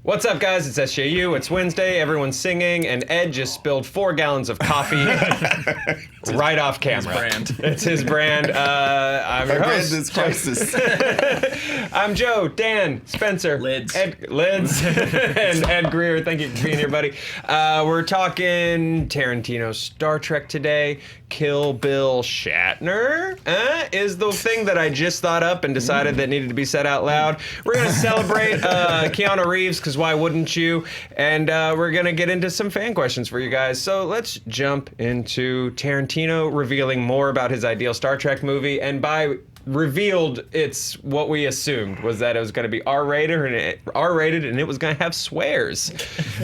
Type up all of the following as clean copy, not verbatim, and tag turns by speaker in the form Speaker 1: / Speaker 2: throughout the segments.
Speaker 1: What's up, guys? It's SJU. It's Wednesday. Everyone's singing, and Ed just spilled 4 gallons of coffee right off camera. It's his brand. I'm your host.
Speaker 2: Brand is crisis.
Speaker 1: I'm Joe, Dan, Spencer,
Speaker 3: Lids,
Speaker 1: and Ed Greer. Thank you for being here, buddy. We're talking Tarantino Star Trek today. Kill Bill Shatner is the thing that I just thought up and decided that needed to be said out loud. We're going to celebrate Keanu Reeves, because why wouldn't you? And we're going to get into some fan questions for you guys. So let's jump into Tarantino revealing more about his ideal Star Trek movie. And by revealed, it's what we assumed, was that it was going to be R-rated and it was going to have swears.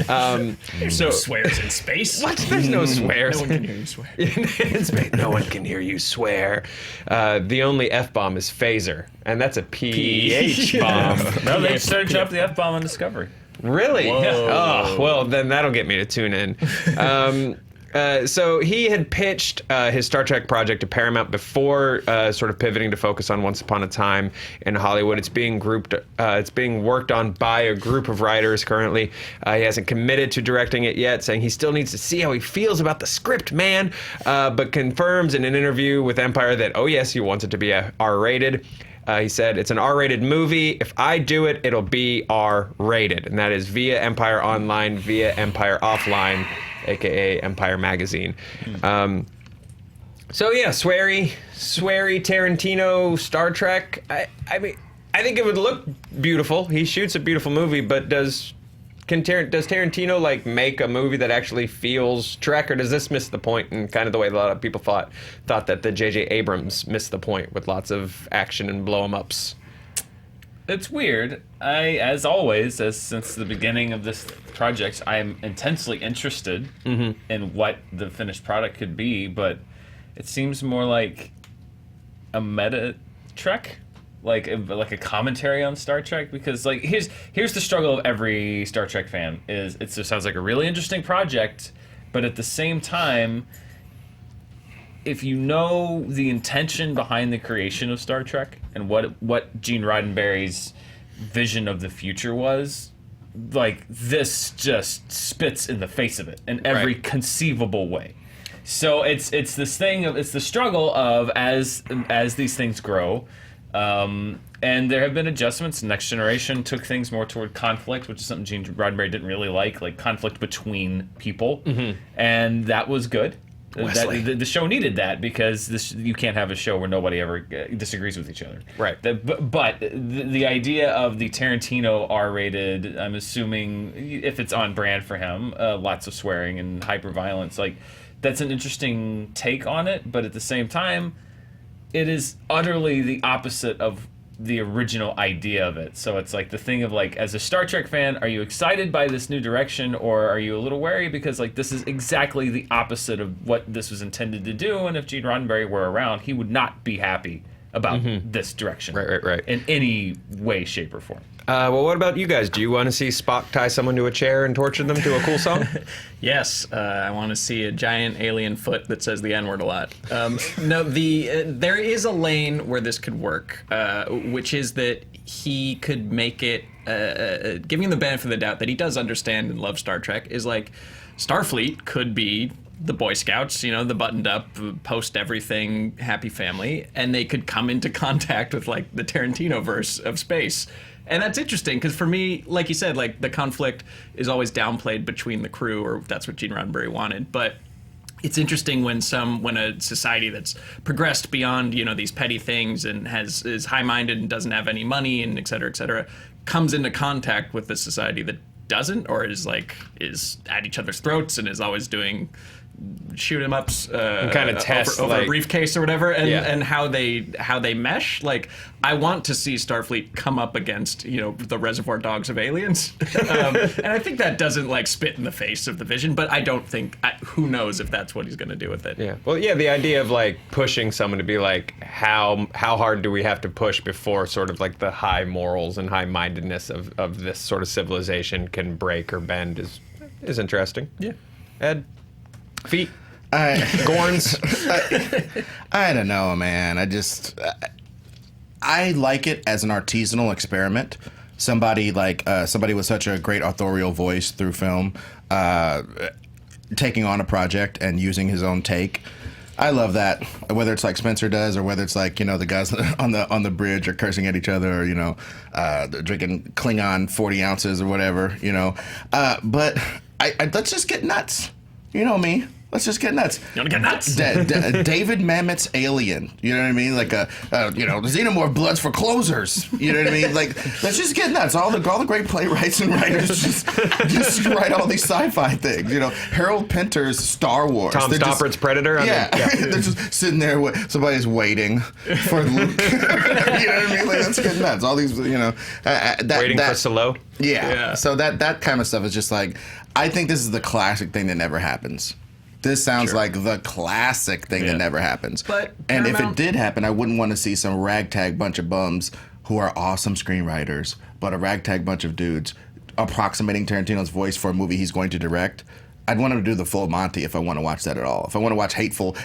Speaker 3: There's no swears in space.
Speaker 1: What? There's no swears.
Speaker 3: No one can hear you swear.
Speaker 1: In space, no one can hear you swear. The only F-bomb is phaser, and that's a PH bomb.
Speaker 3: No, they search up the F-bomb on Discovery.
Speaker 1: Really?
Speaker 3: Whoa.
Speaker 1: Oh, well, then that'll get me to tune in. So he had pitched his Star Trek project to Paramount before sort of pivoting to focus on Once Upon a Time in Hollywood. It's being worked on by a group of writers currently. He hasn't committed to directing it yet, saying he still needs to see how he feels about the script, man, but confirms in an interview with Empire that, oh yes, he wants it to be R-rated. He said, it's an R-rated movie. If I do it, it'll be R-rated. And that is via Empire Online, via Empire Offline, a.k.a. Empire Magazine. So yeah, sweary Tarantino Star Trek. I mean, I think it would look beautiful. He shoots a beautiful movie, but does Tarantino like make a movie that actually feels Trek, or does this miss the point? And kind of the way a lot of people thought that the J.J. Abrams missed the point with lots of action and blow 'em ups.
Speaker 3: It's weird. As always, since the beginning of this project, I am intensely interested in what the finished product could be, but it seems more like a meta Trek, like a commentary on Star Trek. Because like here's the struggle of every Star Trek fan: is it sounds like a really interesting project, but at the same time, if you know the intention behind the creation of Star Trek and what Gene Roddenberry's vision of the future was, like, this just spits in the face of it in every conceivable way. So it's this thing of, it's the struggle of as these things grow, and there have been adjustments. Next Generation took things more toward conflict, which is something Gene Roddenberry didn't really like conflict between people, and that was good. The show needed that, because you can't have a show where nobody ever disagrees with each other. Right. But the idea of the Tarantino R-rated, I'm assuming, if it's on brand for him, lots of swearing and hyper-violence, like, that's an interesting take on it, but at the same time, it is utterly the opposite of the original idea of it. So it's like the thing of, like, as a Star Trek fan, are you excited by this new direction, or are you a little wary because, like, this is exactly the opposite of what this was intended to do, and if Gene Roddenberry were around, he would not be happy about this direction. Right. In any way, shape, or form.
Speaker 1: Well, what about you guys? Do you want to see Spock tie someone to a chair and torture them to a cool song?
Speaker 4: Yes, I want to see a giant alien foot that says the N-word a lot. No, there is a lane where this could work, which is that he could make it, giving him the benefit of the doubt that he does understand and love Star Trek, is like Starfleet could be the Boy Scouts, the buttoned up, post everything, happy family, and they could come into contact with, like, the Tarantino verse of space. And that's interesting, because for me, like you said, like, the conflict is always downplayed between the crew, or that's what Gene Roddenberry wanted. But it's interesting when a society that's progressed beyond, these petty things and is high-minded and doesn't have any money and et cetera, comes into contact with the society that doesn't, or is at each other's throats and is always doing shoot 'em ups
Speaker 1: kind of test
Speaker 4: over a briefcase or whatever, and how they mesh. Like, I want to see Starfleet come up against the Reservoir Dogs of aliens, and I think that doesn't like spit in the face of the vision, but I don't think who knows if that's what he's going to do with it.
Speaker 1: Yeah. Well, yeah, the idea of like pushing someone to be like, how hard do we have to push before sort of like the high morals and high mindedness of this sort of civilization can break or bend is interesting.
Speaker 4: Yeah.
Speaker 1: Ed. Feet, Gorns.
Speaker 2: I don't know, man. I like it as an artisanal experiment. somebody with such a great authorial voice through film, taking on a project and using his own take. I love that. Whether it's like Spencer does, or whether it's like, you know, the guys on the bridge are cursing at each other, or, you know, they're drinking Klingon 40 ounces or whatever, you know. But let's just get nuts. You know me. Let's just get nuts.
Speaker 4: You want to get nuts?
Speaker 2: David Mamet's Alien. You know what I mean? Like you know, Xenomorph Bloods for closers. You know what I mean? Like, let's just get nuts. All the great playwrights and writers just write all these sci-fi things. You know, Harold Pinter's Star Wars.
Speaker 1: Tom Stoppard's Predator.
Speaker 2: Yeah, they're just sitting there. Somebody's waiting for Luke. You know what I mean? Like, let's get nuts. All these, you know,
Speaker 1: waiting for Solo.
Speaker 2: Yeah. So that kind of stuff is just like, I think this is the classic thing that never happens. This sounds like the classic thing that never happens.
Speaker 4: But
Speaker 2: and if it did happen, I wouldn't want to see some ragtag bunch of bums who are awesome screenwriters, but a ragtag bunch of dudes approximating Tarantino's voice for a movie he's going to direct. I'd want him to do the full Monty if I want to watch that at all. If I want to watch Hateful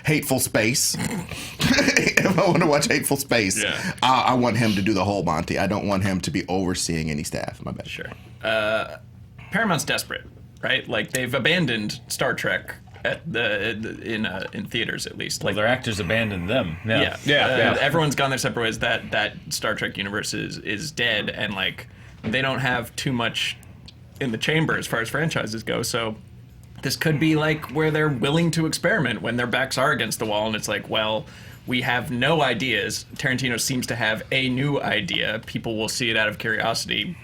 Speaker 2: Space, if I want to watch Hateful Space, I want him to do the whole Monty. I don't want him to be overseeing any staff. My bad.
Speaker 4: Sure. Paramount's desperate, right? Like, they've abandoned Star Trek in theaters, at least.
Speaker 3: Like, their actors abandoned them.
Speaker 4: Yeah. Everyone's gone their separate ways. That Star Trek universe is dead, and like, they don't have too much in the chamber as far as franchises go. So this could be like where they're willing to experiment when their backs are against the wall, and it's like, well, we have no ideas. Tarantino seems to have a new idea. People will see it out of curiosity.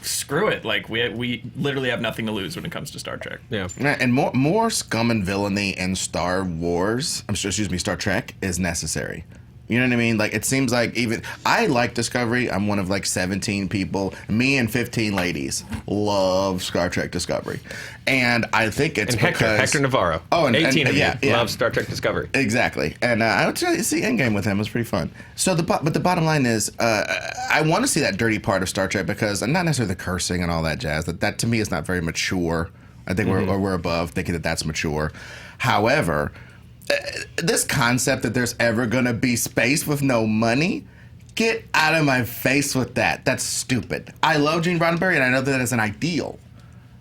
Speaker 4: Screw it. Like, we literally have nothing to lose when it comes to Star Trek.
Speaker 1: Yeah.
Speaker 2: And more scum and villainy in Star Trek is necessary. You know what I mean? Like, it seems like I like Discovery. I'm one of like 17 people. Me and 15 ladies love Star Trek Discovery. And I think it's
Speaker 1: Hector Navarro.
Speaker 2: Oh, and
Speaker 1: 18 of you
Speaker 2: yeah.
Speaker 1: love Star Trek Discovery.
Speaker 2: Exactly. And I would see Endgame with him. It was pretty fun. So but the bottom line is, I want to see that dirty part of Star Trek, because not necessarily the cursing and all that jazz. That to me is not very mature. I think we're above thinking that that's mature. However, this concept that there's ever going to be space with no money, get out of my face with that. That's stupid. I love Gene Roddenberry, and I know that is an ideal,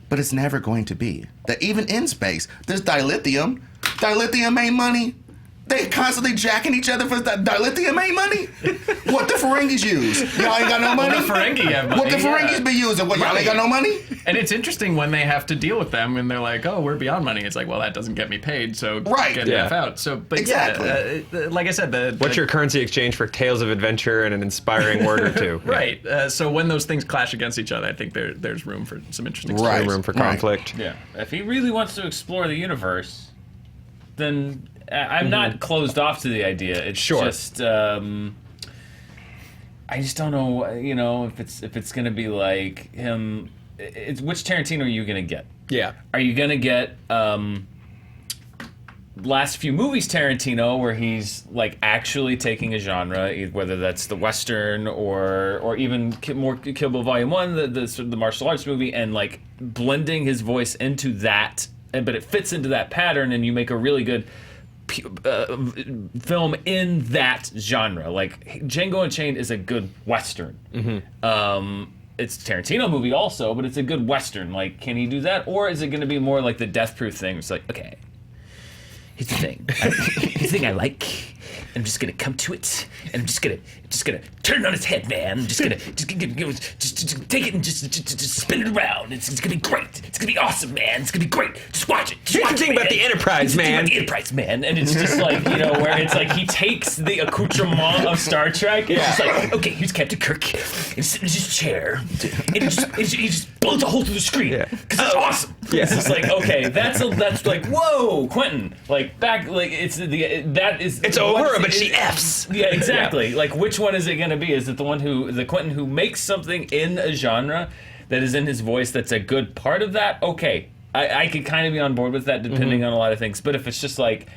Speaker 2: but it's never going to be. That even in space, there's dilithium. Dilithium ain't money. They constantly jacking each other for that. Dilithium ain't money. What the Ferengis use? Y'all ain't got no money?
Speaker 4: Well, the Ferengi have money.
Speaker 2: What the Ferengis be using? What, y'all ain't got no money?
Speaker 4: And it's interesting when they have to deal with them and they're like, oh, we're beyond money. It's like, well, that doesn't get me paid, so get the F out. So, but
Speaker 2: exactly.
Speaker 4: Like I said,
Speaker 1: what's your currency exchange for tales of adventure and an inspiring word or two?
Speaker 4: Right. So when those things clash against each other, I think there's room for some interesting
Speaker 2: Right.
Speaker 1: Room for conflict.
Speaker 3: Yeah. If he really wants to explore the universe, then I'm not closed off to the idea. It's just I just don't know, you know, if it's going to be like him. Which Tarantino are you going to get?
Speaker 1: Yeah.
Speaker 3: Are you going to get last few movies Tarantino, where he's like actually taking a genre, whether that's the Western or even more Kill Bill Volume 1, the martial arts movie, and like blending his voice into that, but it fits into that pattern, and you make a really good film in that genre. Like Django Unchained is a good Western. It's a Tarantino movie also, but it's a good Western. Like, can he do that? Or is it going to be more like the Death Proof thing? It's like, okay, here's the thing. Here's the thing I like. I'm just gonna come to it, and I'm just gonna turn it on its head, man. I'm just gonna take it and just spin it around. It's gonna be great. It's gonna be awesome, man. It's gonna be great. Just watch it.
Speaker 1: Here's the thing about the Enterprise, man.
Speaker 3: The Enterprise, man. And it's just like, you know, where it's like he takes the accoutrement of Star Trek. And it's just like, okay, here's Captain Kirk, and he's sitting in his chair, and he just blows a hole through the screen because it's awesome.
Speaker 1: Yeah.
Speaker 3: It's just like, okay, that's like, whoa, Quentin, like back, like it's
Speaker 1: over, but she F's.
Speaker 3: Yeah, exactly. Like, which one is it going to be? Is it the Quentin who makes something in a genre that is in his voice that's a good part of that? Okay, I could kind of be on board with that depending on a lot of things. But if it's just like,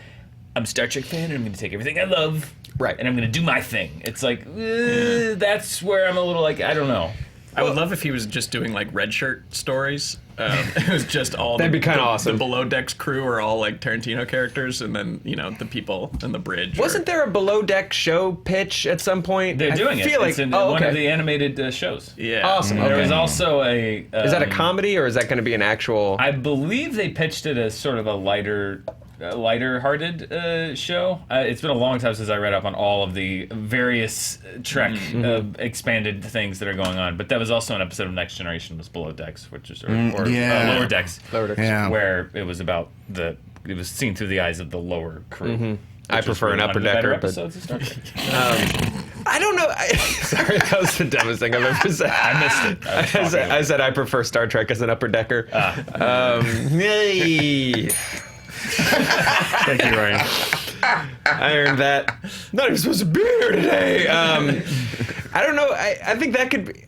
Speaker 3: I'm a Star Trek fan and I'm going to take everything I love,
Speaker 1: right,
Speaker 3: and I'm going to do my thing, it's like, that's where I'm a little like, I don't know.
Speaker 4: I would love if he was just doing like red shirt stories. It was just all
Speaker 1: That'd be kinda awesome.
Speaker 4: The below decks crew are all like Tarantino characters, and then the people in the bridge.
Speaker 1: Wasn't there a below deck show pitch at some point?
Speaker 3: They're doing
Speaker 1: I
Speaker 3: it.
Speaker 1: feel like
Speaker 3: It's in
Speaker 1: oh,
Speaker 3: one
Speaker 1: okay.
Speaker 3: of the animated shows.
Speaker 4: Yeah.
Speaker 1: Awesome.
Speaker 3: There
Speaker 1: Okay.
Speaker 3: was also a.
Speaker 1: Is that a comedy or is that going to be an actual?
Speaker 3: I believe they pitched it as sort of a lighter-hearted show. It's been a long time since I read up on all of the various Trek expanded things that are going on. But that was also an episode of Next Generation, was Below Decks, which is Lower Decks,
Speaker 2: Yeah.
Speaker 3: where it was about it was seen through the eyes of the lower crew.
Speaker 1: I prefer an upper
Speaker 3: One of the better
Speaker 1: decker, but
Speaker 3: episodes of Star Trek.
Speaker 1: I don't know. Sorry, that was the dumbest thing I've ever said.
Speaker 3: I missed it.
Speaker 1: I said I prefer Star Trek as an upper decker. Yay.
Speaker 3: Thank you, Ryan.
Speaker 1: I earned that. Not even supposed to be here today. I don't know. I think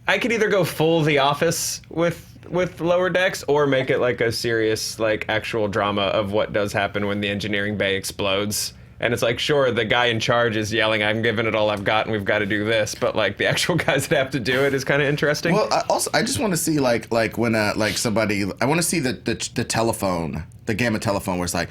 Speaker 1: I could either go full The Office with Lower Decks or make it like a serious, like, actual drama of what does happen when the engineering bay explodes. And it's like, sure, the guy in charge is yelling, I'm giving it all I've got and we've got to do this. But, like, the actual guys that have to do it is kind of interesting.
Speaker 2: Well, I just want to see like when somebody, I want to see the telephone, the gamma telephone where it's like,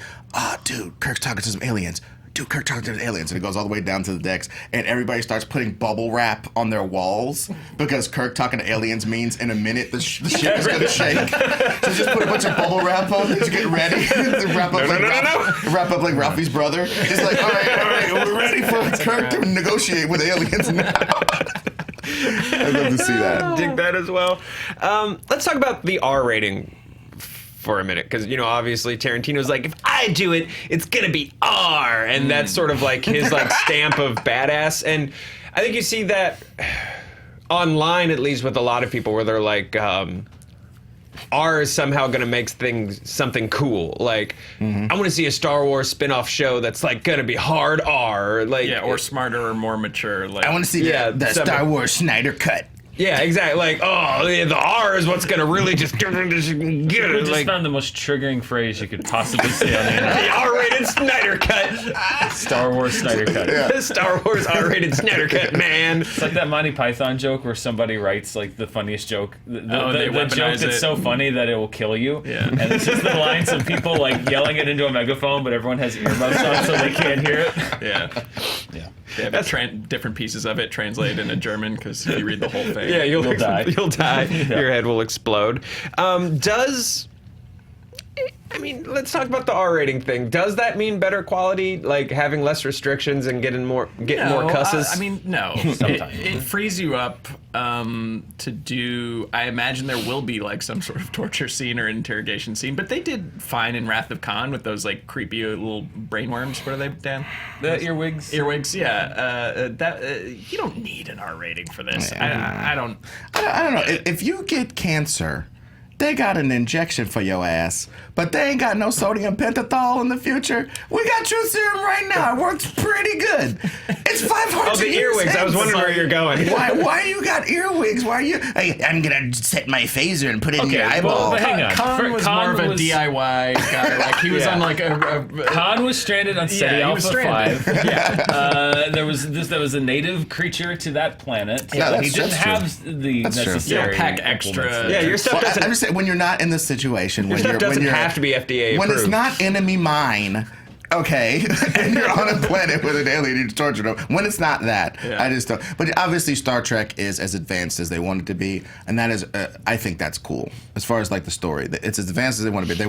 Speaker 2: dude, Kirk's talking to some aliens. Dude, Kirk talking to the aliens, and it goes all the way down to the decks, and everybody starts putting bubble wrap on their walls because Kirk talking to aliens means in a minute the ship is gonna shake. So just put a bunch of bubble wrap on to get ready. Wrap up like Ralphie's brother. It's like, all right, we're ready for Kirk to negotiate with aliens now. I'd love to see that.
Speaker 1: Dig that as well. Let's talk about the R rating for a minute, because obviously Tarantino's like, if I do it, it's gonna be R, and that's sort of like his like stamp of badass. And I think you see that online, at least with a lot of people, where they're like, R is somehow gonna make something cool. Like, I want to see a Star Wars spin-off show that's like gonna be hard R, like
Speaker 4: or smarter or more mature. Like
Speaker 2: I want to see the Star Wars Snyder cut.
Speaker 1: Yeah, exactly. Like, the R is what's gonna really just get
Speaker 3: I
Speaker 1: it.
Speaker 3: just
Speaker 1: Like,
Speaker 3: found the most triggering phrase you could possibly say on the internet.
Speaker 1: the R-rated Snyder Cut.
Speaker 3: Star Wars Snyder Cut.
Speaker 1: The Star Wars R-rated Snyder Cut, man.
Speaker 3: It's like that Monty Python joke where somebody writes like the funniest joke. The
Speaker 4: they
Speaker 3: joke
Speaker 4: weaponize
Speaker 3: that's
Speaker 4: it.
Speaker 3: so funny that it will kill you.
Speaker 4: Yeah.
Speaker 3: And it's just the lines of people like yelling it into a megaphone, but everyone has earmuffs on so they can't hear it.
Speaker 4: Yeah. They have different pieces of it translated into German because if you read the whole thing,
Speaker 1: Yeah, you'll
Speaker 3: die.
Speaker 1: You'll die. Your head will explode. Let's talk about the R rating thing. Does that mean better quality, like having less restrictions and getting more cusses?
Speaker 4: No. It frees you up to do. I imagine there will be like some sort of torture scene or interrogation scene, but they did fine in Wrath of Khan with those like creepy little brainworms. What are they, Dan?
Speaker 3: The earwigs.
Speaker 4: Earwigs, yeah. You don't need an R rating for this. I don't.
Speaker 2: I don't know. If you get cancer, they got an injection for your ass, but they ain't got no sodium pentothal in the future. We got Truth Serum right now. It works pretty good. It's 500
Speaker 1: the earwigs. I was wondering where you're going.
Speaker 2: Why you got earwigs? Why are you? Hey, I'm gonna set my phaser and put it in your eyeball.
Speaker 3: But hang on.
Speaker 4: Khan was more of a DIY guy. Like he was on like a
Speaker 3: Khan was stranded on SETI
Speaker 4: he was
Speaker 3: Alpha
Speaker 4: stranded.
Speaker 3: 5. There was a native creature to that planet.
Speaker 2: Yeah,
Speaker 3: he didn't have the
Speaker 2: That's true.
Speaker 3: necessary
Speaker 4: pack extra.
Speaker 3: implements.
Speaker 1: Yeah, your stuff doesn't.
Speaker 2: I'm just saying, when you're not in this situation,
Speaker 1: Your stuff doesn't have to be FDA
Speaker 2: when
Speaker 1: approved.
Speaker 2: it's not enemy mine, okay, and you're on a planet with an alien you torture them. When it's not that, I just don't. But obviously, Star Trek is as advanced as they want it to be, and that is, I think that's cool as far as like the story. It's as advanced as they want to be. If they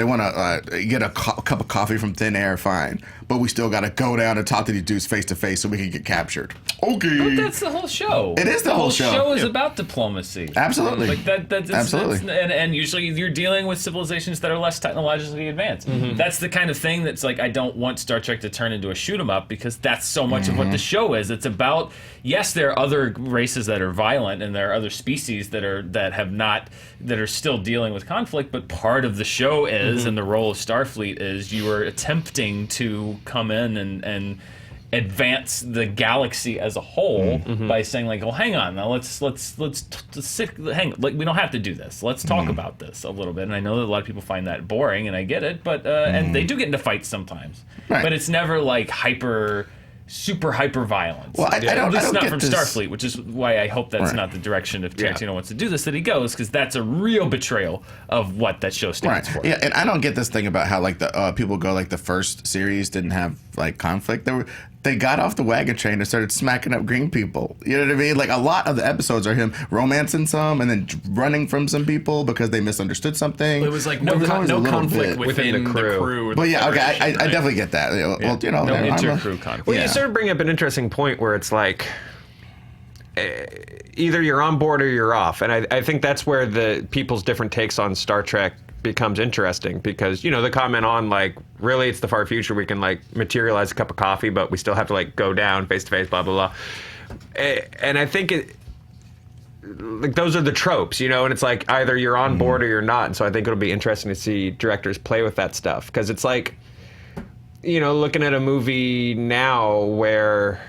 Speaker 2: want to get a cup of coffee from thin air, fine. But we still got to go down and talk to these dudes face to face so we can get captured. Okay.
Speaker 3: But that's the whole show.
Speaker 2: It is the whole show.
Speaker 3: The whole show is about diplomacy.
Speaker 2: Absolutely.
Speaker 3: Like that's
Speaker 2: Absolutely.
Speaker 3: And usually you're dealing with civilizations that are less technologically advanced. That's the kind of thing that's like, I don't want Star Trek to turn into a shoot 'em up because that's so much of what the show is. It's about, yes, there are other races that are violent and there are other species that are still dealing with conflict, but part of the show is, and the role of Starfleet is, you are attempting to come in and advance the galaxy as a whole by saying like, well, hang on, now let's hang. Like, we don't have to do this. Let's talk about this a little bit. And I know that a lot of people find that boring, and I get it. But and they do get into fights sometimes,
Speaker 2: Right.
Speaker 3: but it's never like hyper super hyper violence.
Speaker 2: Well, I
Speaker 3: At
Speaker 2: don't
Speaker 3: least not
Speaker 2: get
Speaker 3: from
Speaker 2: this-
Speaker 3: Starfleet, which is why I hope that's
Speaker 2: Right.
Speaker 3: not the direction if Tarantino
Speaker 1: Yeah.
Speaker 3: wants to do this that he goes, because that's a real betrayal of what that show stands for.
Speaker 2: Yeah, and I don't get this thing about how like the people go like the first series didn't have like conflict. They got off the wagon train and started smacking up green people. You know what I mean? Like a lot of the episodes are him romancing some and then running from some people because they misunderstood something.
Speaker 4: It was like
Speaker 2: There
Speaker 4: no,
Speaker 2: was always a little
Speaker 4: conflict
Speaker 2: bit.
Speaker 4: within the crew. or the
Speaker 2: But yeah, okay, I
Speaker 4: Federation, right?
Speaker 2: definitely get that. Well, you know,
Speaker 3: No
Speaker 2: I'm a-
Speaker 3: inter-crew conflict.
Speaker 1: Well,
Speaker 2: Yeah.
Speaker 1: you sort of bring up an interesting point where it's like either you're on board or you're off, and I think that's where the people's different takes on Star Trek becomes interesting, because the comment on like, really it's the far future, we can like materialize a cup of coffee, but we still have to like go down face to face, blah blah blah. And I think like those are the tropes, and it's like either you're on board or you're not. And so I think it'll be interesting to see directors play with that stuff, because it's like, looking at a movie now where,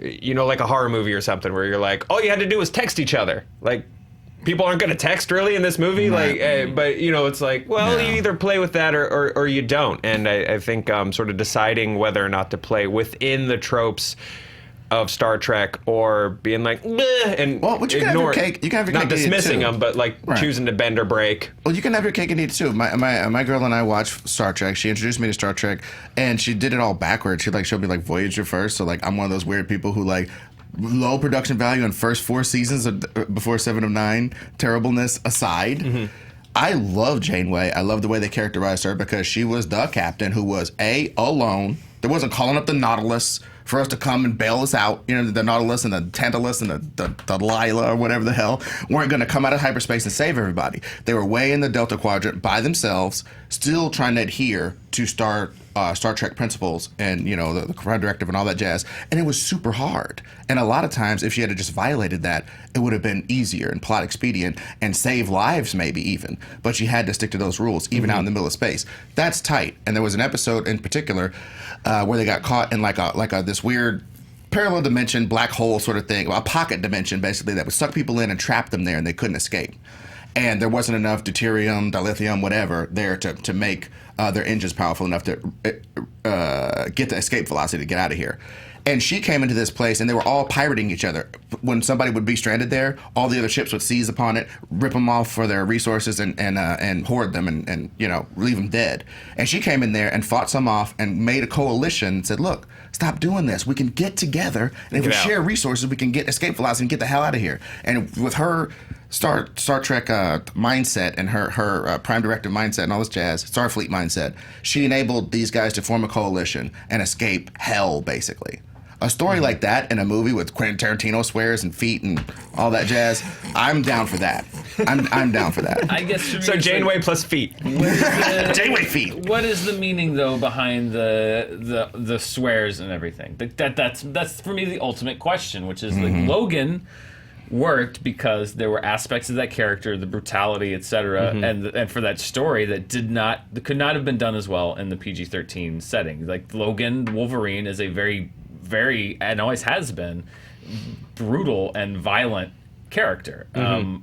Speaker 1: like a horror movie or something, where you're like, all you had to do was text each other. Like, people aren't going to text really in this movie. Like, but it's like, well,
Speaker 2: No.
Speaker 1: you either play with that or you don't. And I think sort of deciding whether or not to play within the tropes of Star Trek, or being like, bleh, and
Speaker 2: Well, but you can have your cake. You can have your
Speaker 1: not
Speaker 2: cake and eat it
Speaker 1: dismissing
Speaker 2: too.
Speaker 1: them, but like
Speaker 2: Right.
Speaker 1: choosing to bend or break.
Speaker 2: Well, you can have your cake and eat it too. My girl and I watched Star Trek. She introduced me to Star Trek, and she did it all backwards. She like showed me like Voyager first. So like I'm one of those weird people who like low production value on first 4 seasons of, before 7 of 9 terribleness aside.
Speaker 1: Mm-hmm.
Speaker 2: I love Janeway. I love the way they characterized her, because she was the captain who was alone. There wasn't calling up the Nautilus for us to come and bail us out. The Nautilus and the Tantalus and the Lila or whatever the hell weren't going to come out of hyperspace and save everybody. They were way in the Delta Quadrant by themselves, still trying to adhere to Star Trek principles and the Prime Directive and all that jazz. And it was super hard. And a lot of times, if she had just violated that, it would have been easier and plot expedient and save lives maybe even. But she had to stick to those rules, even out in the middle of space. That's tight. And there was an episode in particular where they got caught in like this weird parallel dimension, black hole sort of thing, a pocket dimension basically, that would suck people in and trap them there, and they couldn't escape. And there wasn't enough deuterium, dilithium, whatever, there to make their engines powerful enough to get the escape velocity to get out of here. And she came into this place, and they were all pirating each other. When somebody would be stranded there, all the other ships would seize upon it, rip them off for their resources, and hoard them, and leave them dead. And she came in there and fought some off and made a coalition and said, "Look, stop doing this. We can get together, and if we
Speaker 1: Get out.
Speaker 2: share resources, we can get escape velocity and get the hell out of here." And with her Star Trek mindset and her Prime Directive mindset and all this jazz, Starfleet mindset, she enabled these guys to form a coalition and escape hell, basically. A story like that in a movie with Quentin Tarantino swears and feet and all that jazz, I'm down for that. I'm down for that.
Speaker 3: I guess for me,
Speaker 1: So
Speaker 3: it's
Speaker 1: Janeway
Speaker 3: like,
Speaker 1: plus feet.
Speaker 2: Janeway feet.
Speaker 3: what is the meaning though behind the swears and everything? That's for me the ultimate question, which is like Logan worked because there were aspects of that character, the brutality, etc., and for that story that could not have been done as well in the PG-13 setting. Like Logan Wolverine is a very, very, and always has been, brutal and violent character,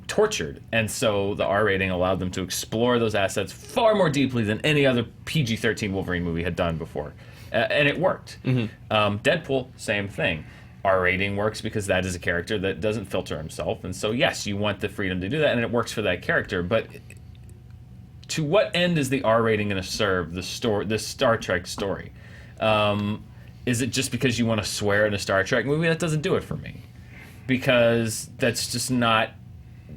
Speaker 3: tortured, and so the R rating allowed them to explore those assets far more deeply than any other PG-13 Wolverine movie had done before, and it worked. Deadpool, same thing. R rating works because that is a character that doesn't filter himself, and so yes, you want the freedom to do that, and it works for that character. But to what end is the R rating going to serve the Star Trek story? Is it just because you want to swear in a Star Trek movie? That doesn't do it for me, because that's just not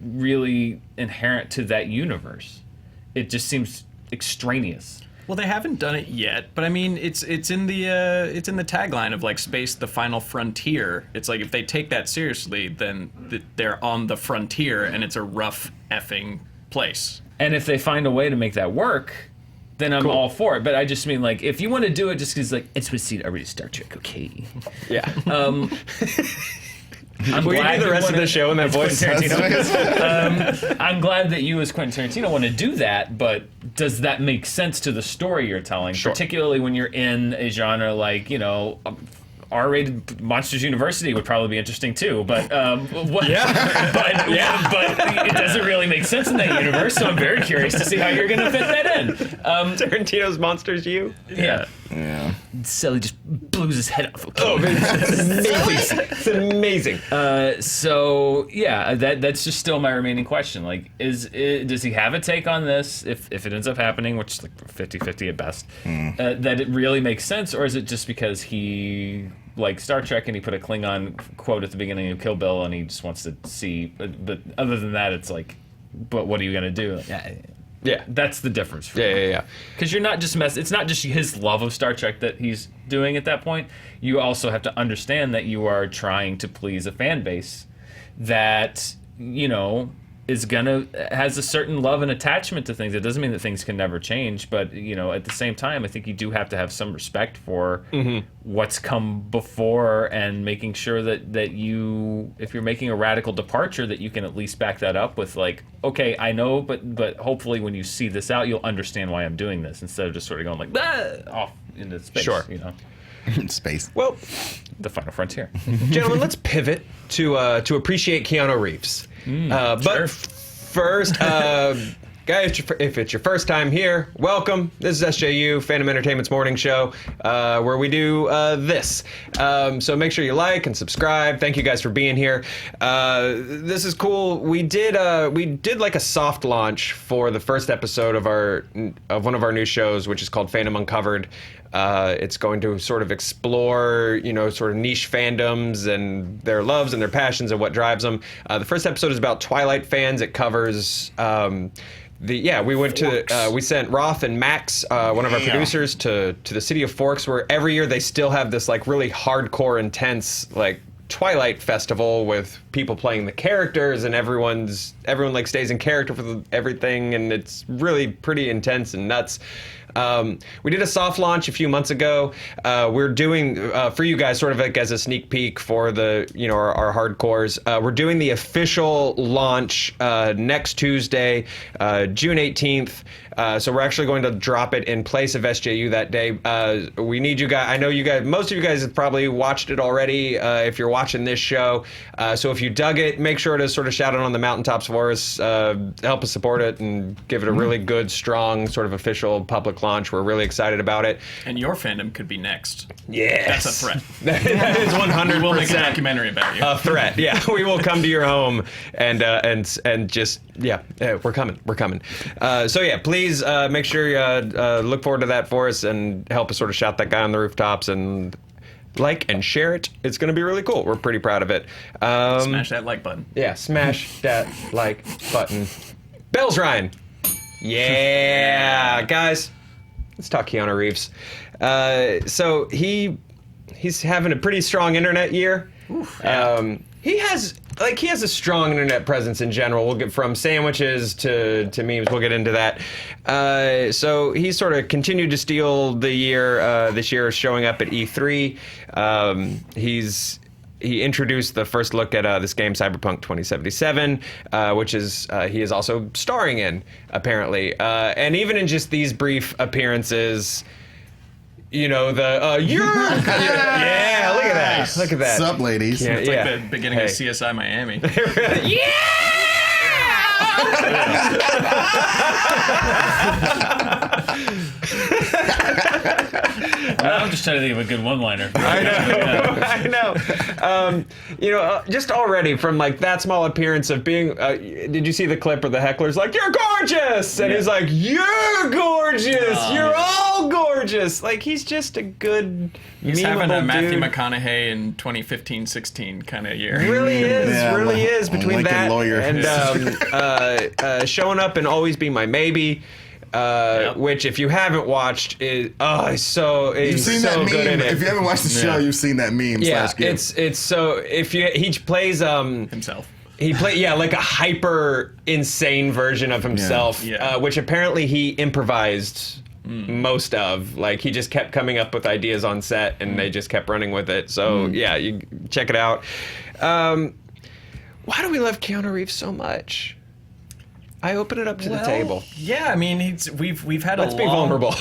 Speaker 3: really inherent to that universe. It just seems extraneous.
Speaker 4: Well, they haven't done it yet, but I mean, it's in the tagline of like space, the final frontier. It's like if they take that seriously, then they're on the frontier, and it's a rough effing place.
Speaker 3: And if they find a way to make that work, then I'm all for it. But I just mean, like, if you want to do it just because, like, it's with I read Star Trek, okay.
Speaker 1: Yeah.
Speaker 3: I'm
Speaker 1: Will you
Speaker 3: glad
Speaker 1: do the
Speaker 3: you
Speaker 1: rest of
Speaker 3: wanna-
Speaker 1: the show in that voice?
Speaker 3: I'm glad that you, as Quentin Tarantino, want to do that, but does that make sense to the story you're telling?
Speaker 1: Sure.
Speaker 3: Particularly when you're in a genre like, R-rated Monsters University would probably be interesting too, but but it doesn't really make sense in that universe. So I'm very curious to see how you're going to fit that in.
Speaker 1: Tarantino's Monsters U.
Speaker 3: Yeah.
Speaker 2: Yeah.
Speaker 3: Sully just blows his head off.
Speaker 1: Oh, it's amazing. It's amazing.
Speaker 3: So yeah, that's just still my remaining question. Like, does he have a take on this if it ends up happening, which is like 50-50 at best, that it really makes sense, or is it just because he likes Star Trek and he put a Klingon quote at the beginning of Kill Bill and he just wants to see, but other than that, it's like, but what are you gonna do? Like,
Speaker 1: Yeah.
Speaker 3: that's the difference. For
Speaker 1: Yeah.
Speaker 3: Because you're not just it's not just his love of Star Trek that he's doing at that point. You also have to understand that you are trying to please a fan base that, has a certain love and attachment to things. It doesn't mean that things can never change, but at the same time, I think you do have to have some respect for what's come before, and making sure that you, if you're making a radical departure, that you can at least back that up with like, okay, I know, but hopefully when you see this out, you'll understand why I'm doing this, instead of just sort of going like off into space.
Speaker 1: Sure.
Speaker 2: Space.
Speaker 1: Well,
Speaker 3: The final frontier.
Speaker 1: gentlemen, let's pivot to appreciate Keanu Reeves. But first, guys, if it's your first time here, welcome. This is SJU, Fandom Entertainment's morning show, where we do this. So make sure you like and subscribe. Thank you guys for being here. This is cool. We did like a soft launch for the first episode of one of our new shows, which is called Fandom Uncovered. It's going to sort of explore, sort of niche fandoms and their loves and their passions and what drives them. The first episode is about Twilight fans. It covers we sent Roth and Max, one of our producers, to the city of Forks, where every year they still have this like really hardcore, intense like Twilight festival with people playing the characters, and everyone like stays in character for everything, and it's really pretty intense and nuts. We did a soft launch a few months ago. We're doing for you guys, sort of like as a sneak peek for the our hardcores. We're doing the official launch next Tuesday, June 18th. So we're actually going to drop it in place of SJU that day. We need you guys. I know you guys. Most of you guys have probably watched it already. If you're watching this show, so if you dug it, make sure to sort of shout it on the mountaintops for us. Help us support it and give it a really good, strong, sort of official public launch. We're really excited about it.
Speaker 4: And your fandom could be next.
Speaker 1: Yes.
Speaker 4: That's a threat.
Speaker 1: That is 100%.
Speaker 4: We'll make a documentary about you.
Speaker 1: A threat. Yeah, we will come to your home and just we're coming. So yeah, please make sure you look forward to that for us and help us sort of shout that guy on the rooftops and like and share it. It's going to be really cool. We're pretty proud of it.
Speaker 4: Smash that like button.
Speaker 1: Yeah, smash that like button. Bells Ryan. Yeah, guys. Let's talk Keanu Reeves. So he's having a pretty strong internet year.
Speaker 4: Oof, yeah.
Speaker 1: He has a strong internet presence in general. We'll get from sandwiches to memes. We'll get into that. So he sort of continued to steal the year this year, showing up at E3. He introduced the first look at this game, Cyberpunk 2077, which is he is also starring in, apparently. And even in just these brief appearances, you're yeah, look at that.
Speaker 4: Nice.
Speaker 1: Look at that.
Speaker 2: Sup, ladies?
Speaker 1: Yeah,
Speaker 4: It's like the beginning of CSI Miami.
Speaker 3: I'm just trying to think of a good one-liner.
Speaker 1: I know. Just already from like that small appearance of being, did you see the clip where the heckler's like, "You're gorgeous," and he's like, "You're gorgeous. You're all gorgeous." Like he's just a good.
Speaker 4: He's having a Matthew
Speaker 1: dude.
Speaker 4: McConaughey in 2015-16 kind of year.
Speaker 1: Really is between
Speaker 2: Lincoln
Speaker 1: that
Speaker 2: lawyer.
Speaker 1: and showing up and always be my maybe. Which, if you haven't watched, you've seen
Speaker 2: that meme.
Speaker 1: good in it.
Speaker 2: If you haven't watched the show, you've seen that meme.
Speaker 1: Yeah,
Speaker 2: /GIF.
Speaker 1: it's so he plays
Speaker 4: Himself.
Speaker 1: He played like a hyper insane version of himself, which apparently he improvised most of. Like he just kept coming up with ideas on set, and they just kept running with it. So yeah, you check it out. Why do we love Keanu Reeves so much? I open it up to the table.
Speaker 4: Yeah, I mean, we've had
Speaker 1: Let's
Speaker 4: a
Speaker 1: be
Speaker 4: long,
Speaker 1: vulnerable.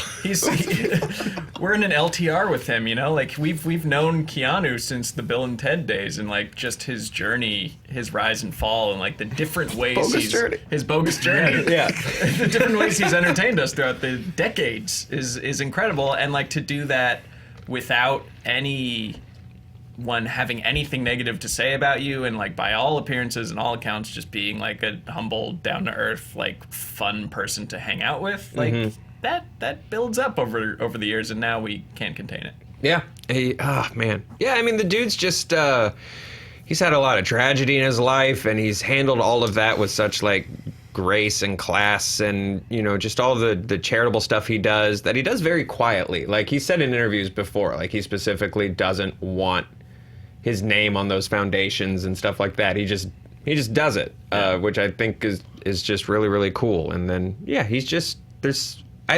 Speaker 4: We're in an LTR with him, you know. Like we've known Keanu since the Bill and Ted days, and like just his journey, his rise and fall, and like the different ways his bogus journey.
Speaker 1: Yeah.
Speaker 4: The different ways he's entertained us throughout the decades is incredible, and like to do that without anyone having anything negative to say about you, and like by all appearances and all accounts just being like a humble, down to earth, like fun person to hang out with, like that builds up over the years, and now we can't contain it.
Speaker 1: Yeah. Man. Yeah, I mean, the dude's just, he's had a lot of tragedy in his life, and he's handled all of that with such, like, grace and class, and, you know, just all the charitable stuff he does, that he does very quietly. Like, he said in interviews before, like, he specifically doesn't want his name on those foundations and stuff like that. He just does it, which I think is just really, really cool. And then, yeah, he's just,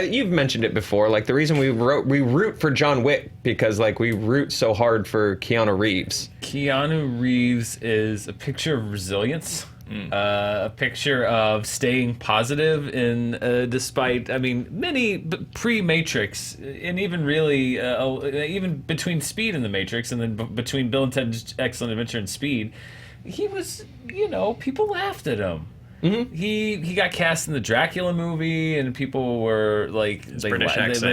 Speaker 1: you've mentioned it before, like the reason we root for John Wick, because like we root so hard for Keanu Reeves.
Speaker 3: Keanu Reeves is a picture of resilience, a picture of staying positive in despite, I mean, many pre-Matrix, and even really even between Speed and the Matrix, and then between Bill and Ted's Excellent Adventure and Speed, he was, you know, people laughed at him. Mm-hmm. He got cast in the Dracula movie, and people were like, they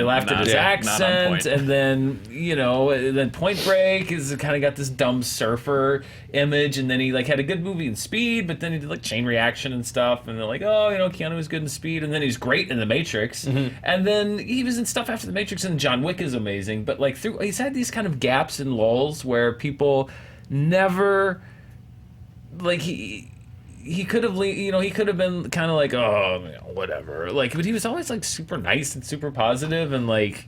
Speaker 3: laughed at his accent, and then, you know, then Point Break is kind of got this dumb surfer image, and then he like had a good movie in Speed, but then he did like Chain Reaction and stuff, and they're like, oh, you know, Keanu was good in Speed, and then he's great in The Matrix, and then he was in stuff after The Matrix, and John Wick is amazing, but like he's had these kind of gaps and lulls where people never, like he could have, you know, he could have been kind of like, oh, you know, whatever. Like, but he was always like super nice and super positive, and like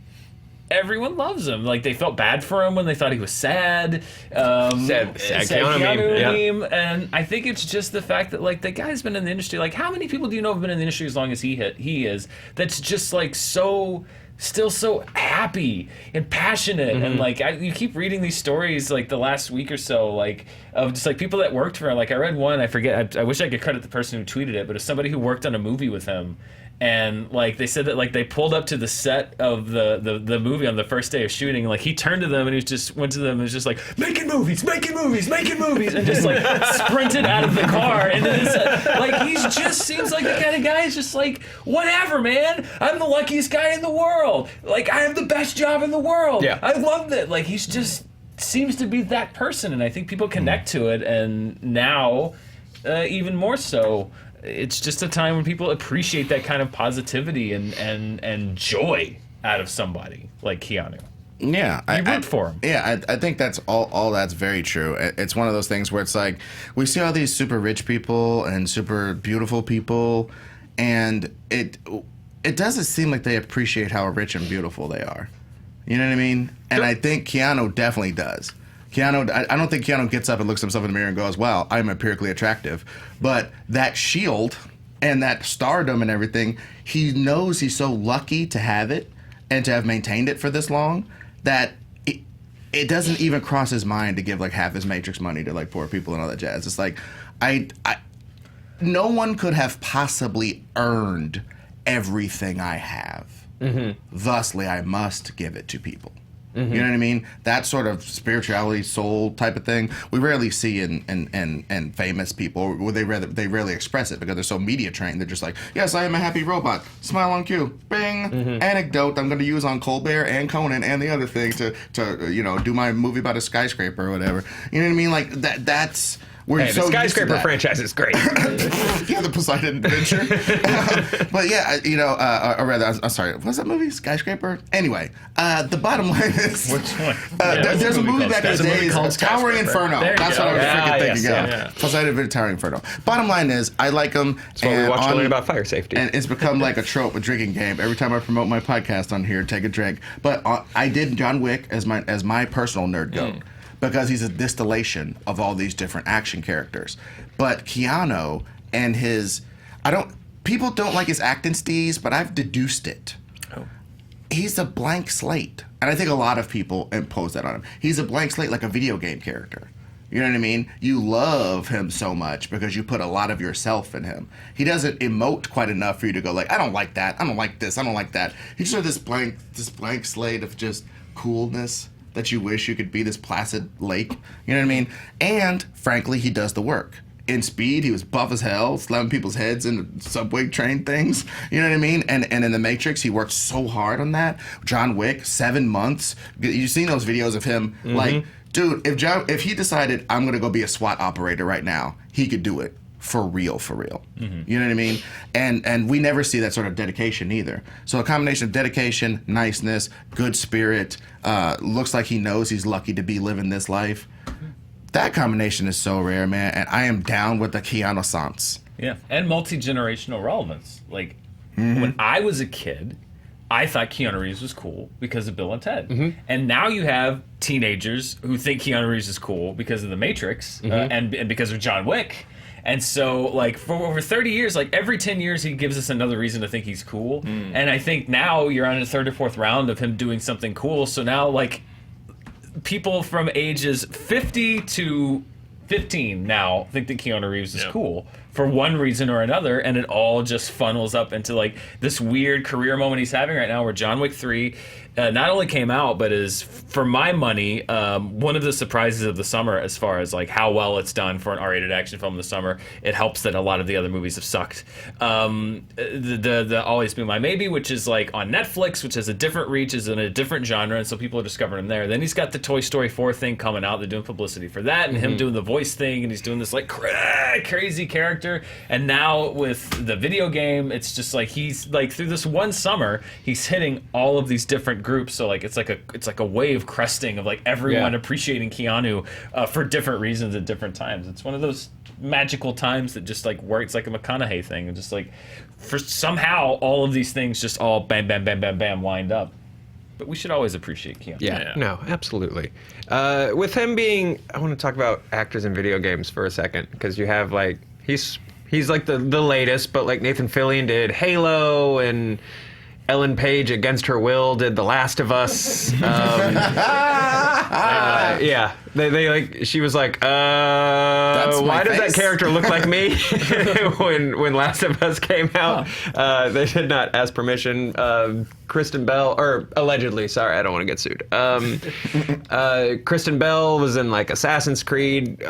Speaker 3: everyone loves him. Like they felt bad for him when they thought he was sad. Sad Keanu meme. And I think it's just the fact that like the guy's been in the industry. Like, how many people do you know have been in the industry as long as he is? That's just like still so happy and passionate, and like you keep reading these stories like the last week or so, like of just like people that worked for him. Like I read one, I forget, I wish I could credit the person who tweeted it, but it's somebody who worked on a movie with him, and like they said that like they pulled up to the set of the movie on the first day of shooting, and like he turned to them and he just went to them and was just like, making movies, and just like sprinted out of the car, and then like he just seems like the kind of guy who's just like, whatever, man, I'm the luckiest guy in the world, like I have the best job in the world, I loved it. Like he's just seems to be that person, and I think people connect to it, and now even more so. It's just a time when people appreciate that kind of positivity and joy out of somebody like Keanu.
Speaker 2: Yeah,
Speaker 3: you root for him.
Speaker 2: Yeah, I think that's all that's very true. It's one of those things where it's like we see all these super rich people and super beautiful people, and it doesn't seem like they appreciate how rich and beautiful they are. You know what I mean? And I think Keanu definitely does. I don't think Keanu gets up and looks himself in the mirror and goes, wow, I'm empirically attractive. But that shield and that stardom and everything, he knows he's so lucky to have it and to have maintained it for this long that it doesn't even cross his mind to give like half his Matrix money to like poor people and all that jazz. It's like, no one could have possibly earned everything I have. Thusly, I must give it to people. You know what I mean? That sort of spirituality, soul type of thing, we rarely see in famous people. Where they rarely express it because they're so media trained. They're just like, yes, I am a happy robot. Smile on cue. Bing. Anecdote I'm going to use on Colbert and Conan and the other thing to you know, do my movie about a skyscraper or whatever. You know what I mean? Like that's. We're
Speaker 1: the skyscraper franchise is great.
Speaker 2: Yeah, the Poseidon Adventure. But yeah, you know, or rather, I'm sorry, what's that movie? Skyscraper? Anyway, the bottom line is...
Speaker 3: Which one?
Speaker 2: There's a movie back in the days, Towering Inferno. That's what I was freaking thinking of.
Speaker 3: Yeah.
Speaker 2: Poseidon Adventure, Towering Inferno. Bottom line is, I like them.
Speaker 1: That's why we watch to learn about fire safety.
Speaker 2: And it's become like a trope, a drinking game. Every time I promote my podcast on here, take a drink. But I did John Wick as my personal nerd goat. Because he's a distillation of all these different action characters. But Keanu and people don't like his acting steez, but I've deduced it. Oh. He's a blank slate. And I think a lot of people impose that on him. He's a blank slate like a video game character. You know what I mean? You love him so much because you put a lot of yourself in him. He doesn't emote quite enough for you to go like, I don't like that, I don't like this, I don't like that. He's sort of this blank slate of just coolness that you wish you could be, this placid lake. You know what I mean? And frankly, he does the work. In Speed, he was buff as hell, slamming people's heads in subway train things. You know what I mean? And in The Matrix, he worked so hard on that. John Wick, 7 months. You've seen those videos of him, like, dude, if he decided, I'm going to go be a SWAT operator right now, he could do it. For real. You know what I mean? And we never see that sort of dedication either. So a combination of dedication, niceness, good spirit, looks like he knows he's lucky to be living this life. That combination is so rare, man, and I am down with the Keanu sans.
Speaker 3: Yeah, and multi-generational relevance. Like, when I was a kid, I thought Keanu Reeves was cool because of Bill and Ted. And now you have teenagers who think Keanu Reeves is cool because of The Matrix and because of John Wick. And so, like, for over 30 years, like, every 10 years, he gives us another reason to think he's cool. And I think now you're on a third or fourth round of him doing something cool. So now, like, people from ages 50 to 15 now think that Keanu Reeves is cool for one reason or another, and it all just funnels up into like this weird career moment he's having right now where John Wick 3 not only came out, but is, for my money, one of the surprises of the summer as far as like how well it's done for an R-rated action film in the summer. It helps that a lot of the other movies have sucked. The Always Be My Maybe, which is like on Netflix, which has a different reach, is in a different genre, and so people are discovering him there. Then he's got the Toy Story 4 thing coming out. They're doing publicity for that, and him doing the voice thing, and he's doing this like crazy character. And now with the video game, it's just like he's like through this one summer, he's hitting all of these different groups. So like it's like a wave cresting of like everyone appreciating Keanu for different reasons at different times. It's one of those magical times that just like works like a McConaughey thing, and just like for somehow all of these things just all bam bam bam bam bam wind up. But we should always appreciate Keanu.
Speaker 1: Yeah, no, absolutely. With him being, I want to talk about actors in video games for a second, because you have like he's like the latest, but like Nathan Fillion did Halo, and Ellen Page, against her will, did The Last of Us. Yeah, they like. She was like, "Why does that character look like me?" when Last of Us came out, they did not ask permission. Kristen Bell, or allegedly, sorry, I don't want to get sued. Kristen Bell was in like Assassin's Creed.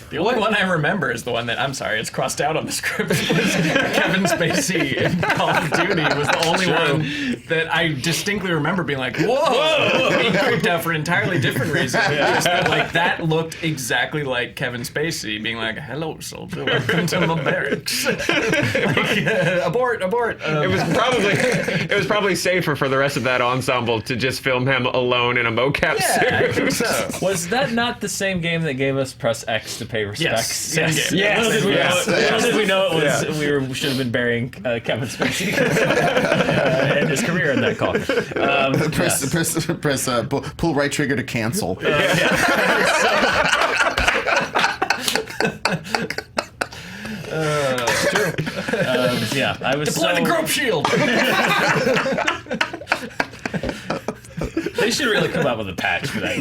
Speaker 4: The only one I remember is the one that, I'm sorry, it's crossed out on the script, was Kevin Spacey in Call of Duty was the only one that I distinctly remember being like, whoa! Being creeped out for an entirely different reason. Just that, like, that looked exactly like Kevin Spacey being like, hello, soldier, welcome to my barracks. Abort.
Speaker 1: It was probably safer for the rest of that ensemble to just film him alone in a mocap suit.
Speaker 4: I think so.
Speaker 3: Was that not the same game that gave us Press X to pay respects?
Speaker 4: Yes.
Speaker 3: Little did we know it was. We should have been burying Kevin Spacey and his career in that call.
Speaker 2: Pull right trigger to cancel.
Speaker 3: It's true. I was
Speaker 4: Deploy the grope shield.
Speaker 3: They should really come up with a patch for that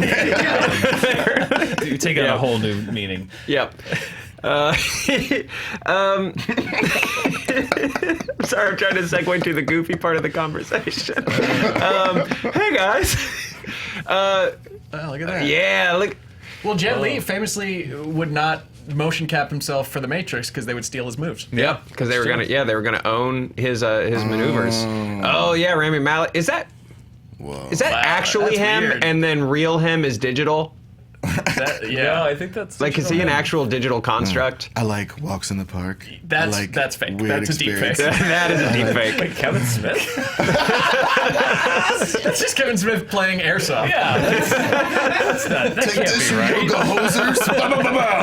Speaker 3: game. You take on a whole new meaning.
Speaker 1: Yep. Sorry, I'm trying to segue to the goofy part of the conversation. Hey guys.
Speaker 4: Look at that.
Speaker 1: Yeah, look.
Speaker 4: Well, Jet Li famously would not motion cap himself for the Matrix because they would steal his moves.
Speaker 1: Yep, because they were gonna own his maneuvers. Oh yeah, Rami Malek. Is that actually him?
Speaker 4: Weird.
Speaker 1: And then real him is digital?
Speaker 3: No, I think that's
Speaker 1: Like, is he an actual digital construct?
Speaker 2: I like walks in the park.
Speaker 4: That's
Speaker 2: like
Speaker 4: fake.
Speaker 2: weird
Speaker 4: That's a deep fake.
Speaker 1: That is a deep fake.
Speaker 3: Wait, Kevin Smith?
Speaker 4: That's just Kevin Smith playing airsoft.
Speaker 3: Yeah, that can't be right.
Speaker 2: Yoga hosers.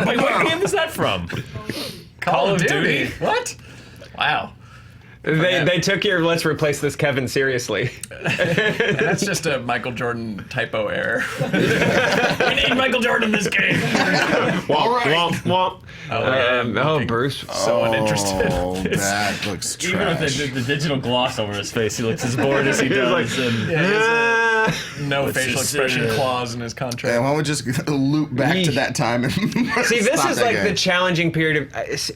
Speaker 3: Wait, what game is that from?
Speaker 4: Call of Duty. What? Wow.
Speaker 1: They took your let's replace this Kevin seriously.
Speaker 4: And that's just a Michael Jordan typo error. We need Michael Jordan in this game.
Speaker 1: Womp. Bruce.
Speaker 4: So uninterested.
Speaker 2: Oh, that looks trash.
Speaker 3: Even with the digital gloss over his face, he looks as bored as he does.
Speaker 1: like,
Speaker 4: no facial expression clause in his contract.
Speaker 2: And why don't we just loop back to that time? And
Speaker 1: See, this
Speaker 2: stop
Speaker 1: is
Speaker 2: that
Speaker 1: like
Speaker 2: game.
Speaker 1: the challenging period of.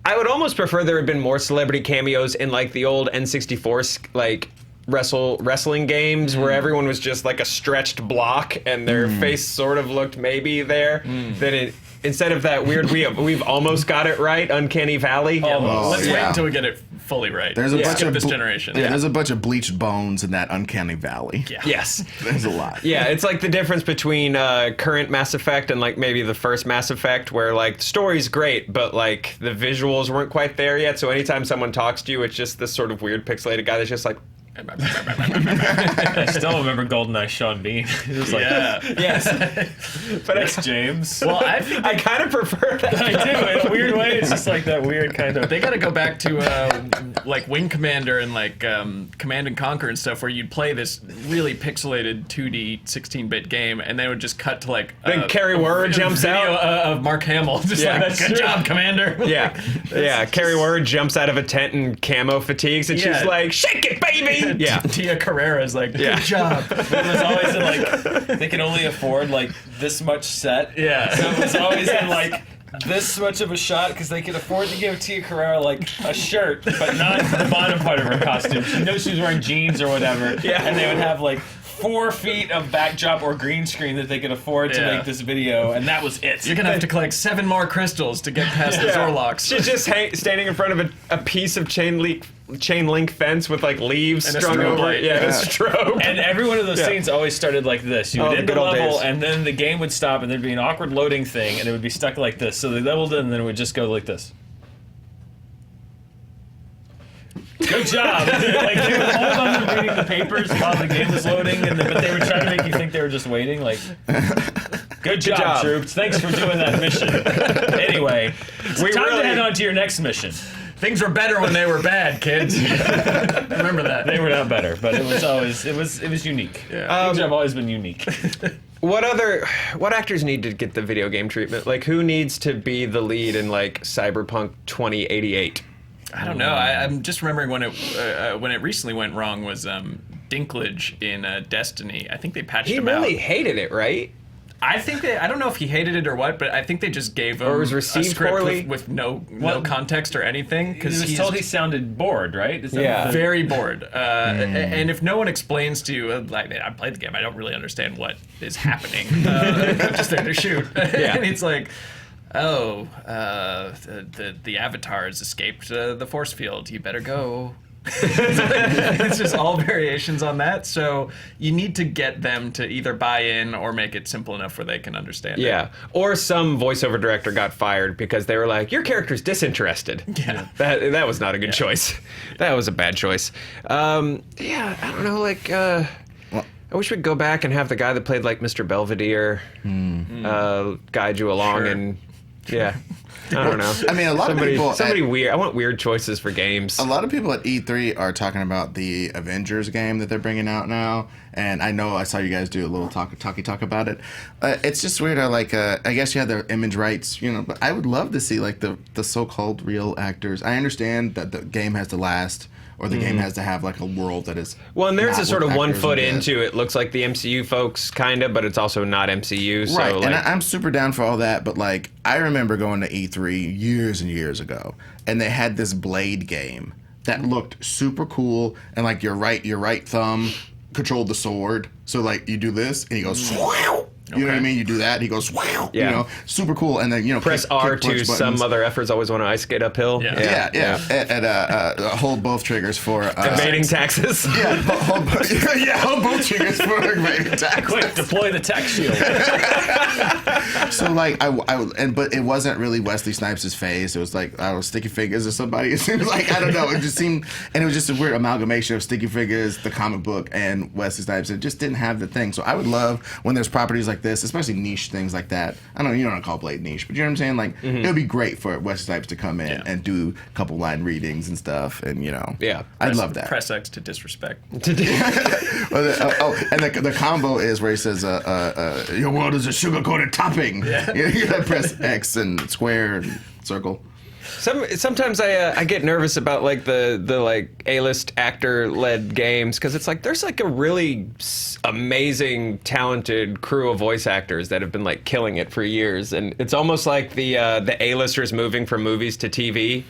Speaker 1: I would almost prefer there had been more celebrity cameos in like the old N64 like wrestling games where everyone was just like a stretched block and their face sort of looked maybe there. Then it. Instead of that weird, we've almost got it right, Uncanny Valley.
Speaker 4: Let's wait until we get it fully right.
Speaker 2: There's a bunch
Speaker 4: Skip
Speaker 2: of
Speaker 4: this generation.
Speaker 2: Yeah, there's a bunch of bleached bones in that Uncanny Valley.
Speaker 4: Yeah.
Speaker 1: Yes.
Speaker 2: There's a lot.
Speaker 1: Yeah, it's like the difference between current Mass Effect and like maybe the first Mass Effect, where like the story's great, but like the visuals weren't quite there yet. So anytime someone talks to you, it's just this sort of weird pixelated guy that's just like.
Speaker 3: I still remember GoldenEye Sean Bean. It was like,
Speaker 1: Yes. But
Speaker 3: thanks, James.
Speaker 4: Well, I think
Speaker 1: I kind of prefer that.
Speaker 3: I do. In a weird way, it's just like that weird kind of.
Speaker 4: they got to go back to like Wing Commander and like Command and Conquer and stuff, where you'd play this really pixelated 2D 16-bit game, and they would just cut to like
Speaker 1: Then Carrie Word jumps
Speaker 4: video
Speaker 1: out.
Speaker 4: of Mark Hamill, just
Speaker 1: Yeah,
Speaker 4: like,
Speaker 1: that's
Speaker 4: good
Speaker 1: true.
Speaker 4: job, Commander.
Speaker 1: Yeah. Carrie Word jumps out of a tent in camo fatigues, and she's like, "Shake it, baby!" Yeah.
Speaker 4: Tia Carrera's like, good job.
Speaker 3: It was always in like they can only afford like this much set.
Speaker 4: Yeah.
Speaker 3: So it was always in like this much of a shot because they could afford to give Tia Carrera like a shirt, but not the bottom part of her costume. She knows she was wearing jeans or whatever.
Speaker 1: Yeah.
Speaker 3: And they would have like 4 feet of backdrop or green screen that they could afford to make this video, and that was it.
Speaker 4: You're gonna have to collect 7 more crystals to get past the Zorloks.
Speaker 1: She's just standing in front of a piece of chain link fence with like leaves
Speaker 4: And a
Speaker 1: strung
Speaker 4: strobe
Speaker 1: over
Speaker 4: light.
Speaker 1: it. Yeah, a strobe.
Speaker 3: And every one of those scenes always started like this. You would
Speaker 1: the
Speaker 3: end the
Speaker 1: good old
Speaker 3: level,
Speaker 1: days.
Speaker 3: and then the game would stop, and there'd be an awkward loading thing, and it would be stuck like this. So they leveled it, and then it would just go like this. Good job. Like they would hold on to reading the papers while the game was loading, but they would try to make you think they were just waiting. Like, good job, troops. Thanks for doing that mission. Anyway, it's time to head on to your next mission.
Speaker 4: Things were better when they were bad, kids. Remember that.
Speaker 3: They were not better, but it was always it was unique.
Speaker 4: Yeah.
Speaker 3: Things have always been unique.
Speaker 1: What actors need to get the video game treatment? Like, who needs to be the lead in like Cyberpunk 2088?
Speaker 4: I don't know. I'm just remembering when it recently went wrong was Dinklage in Destiny. I think they patched
Speaker 1: He
Speaker 4: him out.
Speaker 1: really hated it, right?
Speaker 4: I think I don't know if he hated it or what, but I think they just gave him
Speaker 1: Or was
Speaker 4: a
Speaker 1: received
Speaker 4: script
Speaker 1: poorly?
Speaker 4: with no context or anything,
Speaker 3: He
Speaker 4: because
Speaker 3: was told he sounded bored, right? Is that
Speaker 1: Yeah.
Speaker 3: the-
Speaker 4: very bored. And if no one explains to you, like, I played the game, I don't really understand what is happening. I'm just there to shoot. And it's like, oh, the avatars escaped the force field. You better go. It's just all variations on that. So you need to get them to either buy in or make it simple enough where they can understand it.
Speaker 1: Yeah. Or some voiceover director got fired because they were like, your character's disinterested.
Speaker 4: Yeah.
Speaker 1: That was not a good choice. That was a bad choice. Yeah, I don't know, like, I wish we'd go back and have the guy that played like Mr. Belvedere guide you along and yeah. I don't know.
Speaker 2: I mean, a lot of people.
Speaker 1: Somebody weird. I want weird choices for games.
Speaker 2: A lot of people at E3 are talking about the Avengers game that they're bringing out now, and I know I saw you guys do a little talk about it. It's just weird. I guess you have the image rights, but I would love to see like the so-called real actors. I understand that the game has to last, or the game has to have like a world that is.
Speaker 1: Well, and there's
Speaker 2: not
Speaker 1: a sort
Speaker 2: what
Speaker 1: of 1
Speaker 2: actors
Speaker 1: foot
Speaker 2: would get.
Speaker 1: into it. Looks like the MCU folks, kind of, but it's also not MCU. So,
Speaker 2: Right,
Speaker 1: like,
Speaker 2: and I'm super down for all that, but like I remember going to E3 years and years ago, and they had this Blade game that looked super cool, and like your right thumb controlled the sword, so like you do this, and he goes. You know what I mean? You do that, he goes, wow.
Speaker 1: Yeah.
Speaker 2: Super cool. And then,
Speaker 1: press
Speaker 2: kick
Speaker 1: R
Speaker 2: push
Speaker 1: to
Speaker 2: buttons.
Speaker 1: some other efforts always want to ice skate uphill.
Speaker 4: Yeah.
Speaker 2: And hold both triggers for
Speaker 1: Evading taxes.
Speaker 2: hold both triggers for evading taxes.
Speaker 3: Quick, deploy the tech shield.
Speaker 2: So like but it wasn't really Wesley Snipes' face. It was like Sticky Fingers or somebody. It seems like I don't know. It just seemed, and it was just a weird amalgamation of Sticky Fingers, the comic book, and Wesley Snipes. It just didn't have the thing. So I would love when there's properties like this, especially niche things like that. I don't know, you don't want to call Blade niche, but you know what I'm saying? Like it would be great for Wesley Snipes to come in and do a couple line readings and stuff, and
Speaker 1: Yeah.
Speaker 2: I'd love that.
Speaker 4: Press X to disrespect.
Speaker 2: And the combo is where he says, "Your world is a sugar-coated topping." Yeah. You gotta press X and square and circle.
Speaker 1: Sometimes I get nervous about like the like A-list actor led games because it's like there's like a really amazing talented crew of voice actors that have been like killing it for years, and it's almost like the A-listers moving from movies to TV.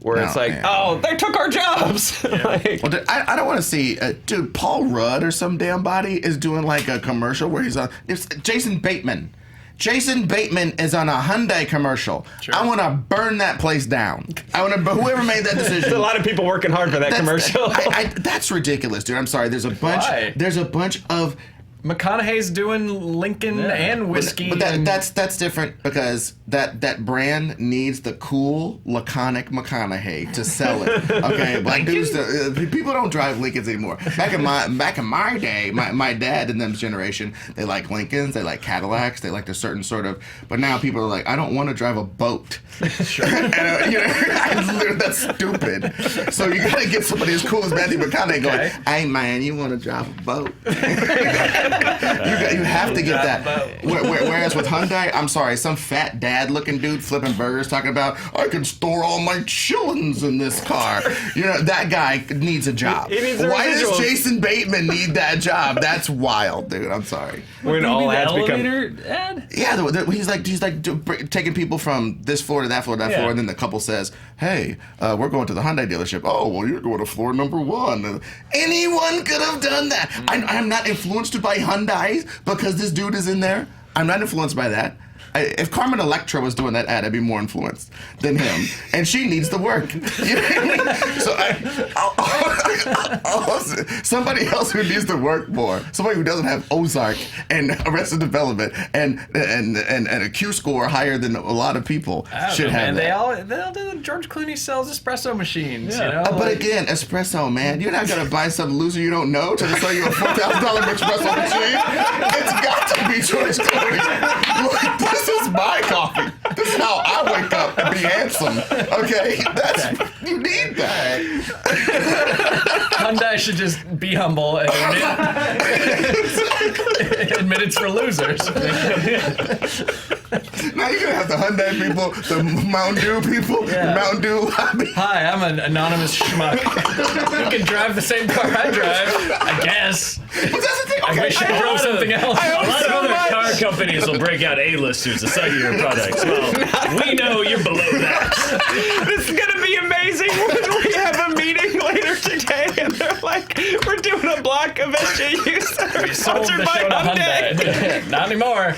Speaker 1: Where it's like, oh, they took our jobs. Like,
Speaker 2: well, dude, I don't want to see, dude, Paul Rudd or some damn body is doing like a commercial where he's on, it's Jason Bateman. Jason Bateman is on a Hyundai commercial. Sure. I want to burn that place down. I want to, whoever made that decision.
Speaker 1: There's a lot of people working hard for that commercial.
Speaker 2: That's ridiculous, dude. I'm sorry. There's a bunch of
Speaker 4: McConaughey's doing Lincoln and whiskey.
Speaker 2: But that's different because that brand needs the cool, laconic McConaughey to sell it. Okay, like people don't drive Lincolns anymore. Back in my day, my dad and them's generation, they like Lincolns, they like Cadillacs, they like a certain sort of. But now people are like, I don't want to drive a boat. Sure. And, that's stupid. So you gotta get somebody as cool as Matthew McConaughey going, hey man, you want to drive a boat? You have to get that. Whereas with Hyundai, I'm sorry, some fat dad-looking dude flipping burgers talking about, I can store all my shillings in this car. You know, that guy needs a job. Why does Jason Bateman need that job? That's wild, dude. I'm sorry.
Speaker 3: When all ads become ad?
Speaker 2: Yeah, he's like taking people from this floor to that floor to that floor, and then the couple says, hey, we're going to the Hyundai dealership. Oh, well, you're going to floor number 1. Anyone could have done that. I'm not influenced by Hyundai because this dude is in there. I'm not influenced by that. If Carmen Electra was doing that ad, I'd be more influenced than him. And she needs the work. You know what I mean? So somebody else who needs to work more, somebody who doesn't have Ozark and Arrested Development and a Q score higher than a lot of people should have that.
Speaker 4: They all do. George Clooney sells espresso machines.
Speaker 3: Yeah.
Speaker 4: You know?
Speaker 2: But again, espresso, man, you're not gonna buy some loser you don't know to sell you a $4,000 espresso machine. It's got to be George Clooney. Look, this is my coffee. This is how I wake up and be handsome. Okay, you need that.
Speaker 4: Hyundai should just be humble and admit it's for losers.
Speaker 2: Now you're gonna have the Hyundai people, the Mountain Dew people, the Mountain Dew lobby.
Speaker 4: Hi, I'm an anonymous schmuck. You can drive the same car I drive, I guess.
Speaker 2: But that's the thing.
Speaker 4: I wish I drove something else.
Speaker 3: A lot of other car companies will break out A-listers to sell you your products. Well, we know you're below that.
Speaker 1: This is gonna be amazing when we have a meeting later today, and they're like, "We're doing a block of SJUs that are sponsored by Hyundai."
Speaker 4: Not anymore.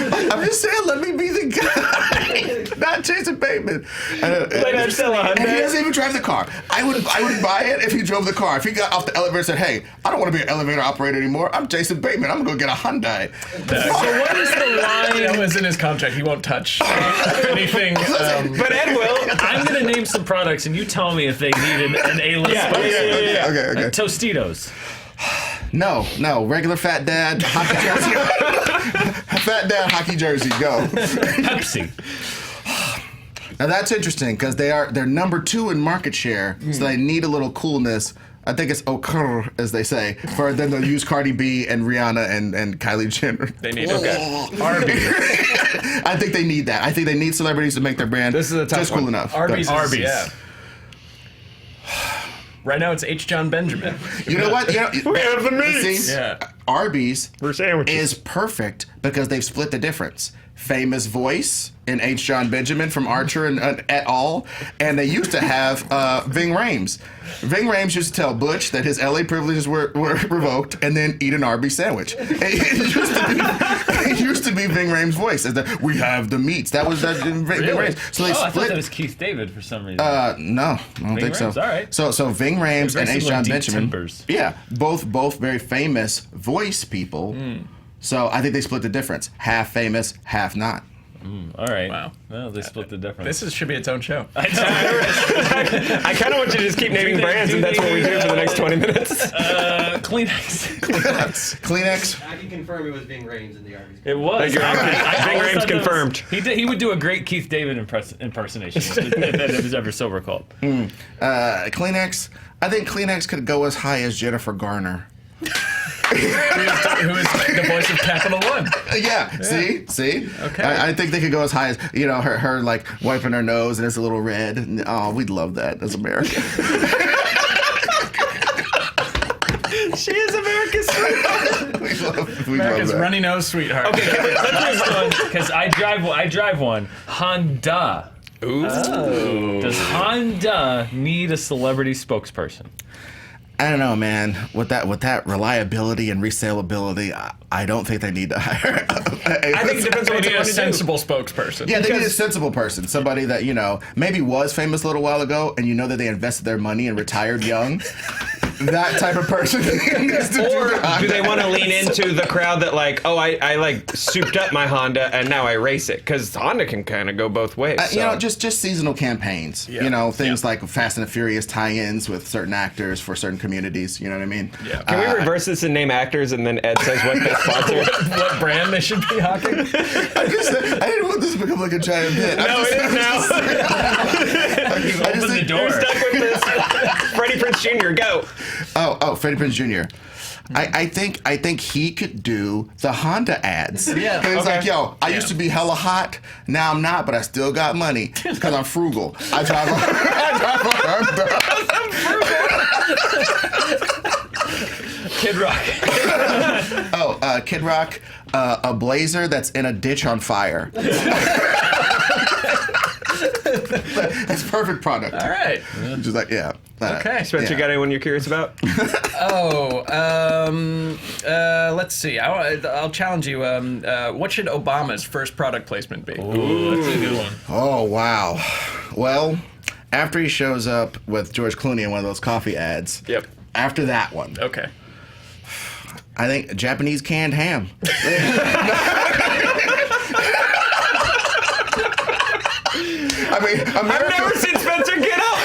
Speaker 2: I'm just saying, let me be the guy, not Jason Bateman.
Speaker 1: Let's sell a
Speaker 2: And he
Speaker 1: Hyundai.
Speaker 2: doesn't even drive the car. I would buy it if he drove the car. If he got off the elevator and said, hey, I don't want to be an elevator operator anymore. I'm Jason Bateman. I'm going to go get a Hyundai.
Speaker 4: So what is the line that was in his contract? He won't touch anything.
Speaker 1: But Ed will.
Speaker 3: I'm going to name some products, and you tell me if they need an A-list.
Speaker 1: Yeah.
Speaker 2: Okay.
Speaker 3: Tostitos.
Speaker 2: No. Regular fat dad, hockey jersey. Fat dad, hockey jersey, go.
Speaker 3: Pepsi.
Speaker 2: Now that's interesting because they're number 2 in market share, so they need a little coolness. I think it's occur, as they say, for then they'll use Cardi B and Rihanna and Kylie Jenner.
Speaker 4: They need
Speaker 3: Arby's.
Speaker 2: I think they need that. I think they need celebrities to make their brand
Speaker 1: This is a tough
Speaker 2: just
Speaker 1: one.
Speaker 2: cool enough.
Speaker 4: Arby's.
Speaker 3: Arby's.
Speaker 4: Right now it's H. John Benjamin.
Speaker 2: You know what?
Speaker 1: We have the meats.
Speaker 2: See,
Speaker 4: Yeah.
Speaker 2: Arby's
Speaker 1: We're sandwiches.
Speaker 2: is perfect because they've split the difference. Famous voice in H. John Benjamin from Archer and et al. And they used to have Ving Rhames. Ving Rhames used to tell Butch that his LA privileges were revoked and then eat an Arby's sandwich. It used to be Ving Rhames' voice. We have the meats. That was Ving Rhames. So they
Speaker 3: I thought
Speaker 2: split.
Speaker 3: that was Keith David for some reason.
Speaker 2: No, I don't think so.
Speaker 3: Rhames, all right.
Speaker 2: So Ving Rhames
Speaker 3: Very
Speaker 2: and H.
Speaker 3: similar
Speaker 2: John
Speaker 3: Deep
Speaker 2: Benjamin.
Speaker 3: Timbers.
Speaker 2: Yeah, both very famous voice people. So I think they split the difference. Half famous, half not.
Speaker 3: All right.
Speaker 4: Wow.
Speaker 3: Well, they split the difference.
Speaker 4: Should be its own show.
Speaker 1: I kind of want you to just keep naming brands, and that's what we do for the next 20 minutes.
Speaker 3: Kleenex.
Speaker 2: Kleenex.
Speaker 5: I can confirm it was Ving Rhames in the Arby's.
Speaker 3: It was.
Speaker 1: Thank you.
Speaker 3: I
Speaker 1: Ving
Speaker 3: always
Speaker 1: Rhames
Speaker 3: thought that was-
Speaker 1: confirmed.
Speaker 3: He would do a great Keith David impersonation if it was ever so recalled.
Speaker 2: Kleenex. I think Kleenex could go as high as Jennifer Garner.
Speaker 4: Who is the voice of Capital One.
Speaker 2: Yeah. See.
Speaker 4: Okay.
Speaker 2: I think they could go as high as her like wiping her nose and it's a little red. Oh, we'd love that as America.
Speaker 1: She is America's sweetheart.
Speaker 2: we
Speaker 4: America's
Speaker 2: love that.
Speaker 4: runny nose sweetheart.
Speaker 3: Okay, let's move on because I drive one. Honda.
Speaker 1: Ooh.
Speaker 3: Does Honda need a celebrity spokesperson?
Speaker 2: I don't know, man. With that reliability and resaleability, I don't think they need to hire.
Speaker 1: I think it depends on what
Speaker 4: They
Speaker 1: they
Speaker 4: need a
Speaker 1: want to do.
Speaker 4: sensible spokesperson.
Speaker 2: Yeah, they need a sensible person, somebody that maybe was famous a little while ago, and that they invested their money and retired young. That type of person needs to
Speaker 1: Or
Speaker 2: do
Speaker 1: do they want to lean into the crowd that like, oh, I like souped up my Honda and now I race it? Because Honda can kind of go both ways. So.
Speaker 2: just seasonal campaigns.
Speaker 4: Yeah.
Speaker 2: Things like Fast and the Furious tie-ins with certain actors for certain communities. You know what I mean?
Speaker 4: Yeah.
Speaker 1: Can we reverse this and name actors and then Ed says what they sponsor?
Speaker 4: What brand they should be hawking?
Speaker 2: I didn't want this to become like a giant bit.
Speaker 1: No, it is now.
Speaker 3: Open the door.
Speaker 1: You're stuck with this. Freddie Prinze Jr., go.
Speaker 2: Oh, Freddie Prinze Jr. I think he could do the Honda ads.
Speaker 4: Yeah,
Speaker 2: He's
Speaker 1: okay.
Speaker 2: like, yo, I used to be hella hot. Now I'm not, but I still got money because I'm frugal. I drive a Honda.
Speaker 3: Kid Rock.
Speaker 2: Kid Rock, a blazer that's in a ditch on fire. That's perfect product.
Speaker 4: All right.
Speaker 2: Just like, yeah.
Speaker 4: Okay.
Speaker 1: Spencer, you got anyone you're curious about?
Speaker 4: Let's see. I'll challenge you. What should Obama's first product placement be?
Speaker 3: Ooh, that's a good one.
Speaker 2: Oh, wow. Well, after he shows up with George Clooney in one of those coffee ads.
Speaker 1: Yep.
Speaker 2: After that one,
Speaker 4: Okay.
Speaker 2: I think Japanese canned ham. I mean,
Speaker 1: I've never seen Spencer get up.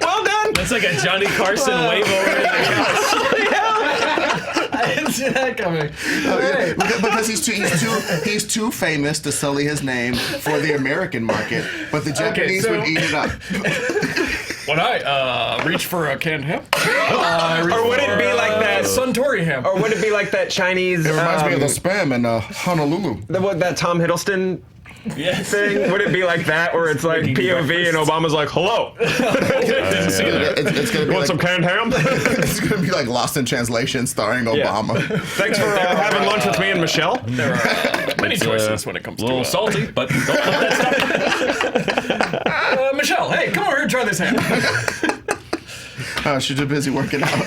Speaker 1: Well done.
Speaker 3: That's like a Johnny Carson wave over the house.
Speaker 4: I didn't see that coming.
Speaker 2: because he's too famous to sully his name for the American market, but the Japanese
Speaker 4: so-
Speaker 2: would eat it up.
Speaker 4: When I reach for a canned ham,
Speaker 1: Or would it be like that?
Speaker 4: Suntory ham.
Speaker 1: Or would it be like that Chinese?
Speaker 2: It reminds me of the spam in Honolulu.
Speaker 1: that Tom Hiddleston
Speaker 3: Yes.
Speaker 1: thing? Would it be like that, where it's like
Speaker 3: Making
Speaker 1: POV and Obama's like, "Hello,
Speaker 2: It's gonna
Speaker 1: you
Speaker 2: be
Speaker 1: want some
Speaker 2: like,
Speaker 1: canned ham?
Speaker 2: it's gonna be like Lost in Translation starring Obama.
Speaker 1: Thanks for having lunch with me and Michelle."
Speaker 4: There are many choices when it comes
Speaker 3: A little
Speaker 4: to
Speaker 3: salty, but don't let that stop.
Speaker 4: Michelle, hey, come over here and try this ham.
Speaker 2: Oh, she's too busy working out.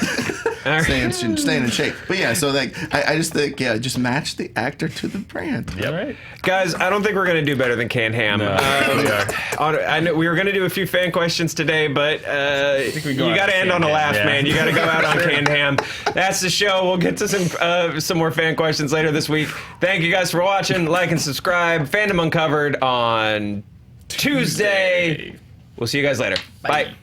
Speaker 2: Staying in shape. But yeah, so like I just think just match the actor to the brand.
Speaker 3: All right.
Speaker 1: Guys, I don't think we're gonna do better than canned ham. I know we were gonna do a few fan questions today, but you
Speaker 3: go out
Speaker 1: gotta
Speaker 3: on
Speaker 1: end on a
Speaker 3: canned
Speaker 1: laugh,
Speaker 3: ham, yeah.
Speaker 1: man. You gotta go out on canned ham. That's the show. We'll get to some more fan questions later this week. Thank you guys for watching. Like and subscribe. Fandom Uncovered on Tuesday. We'll see you guys later. Bye.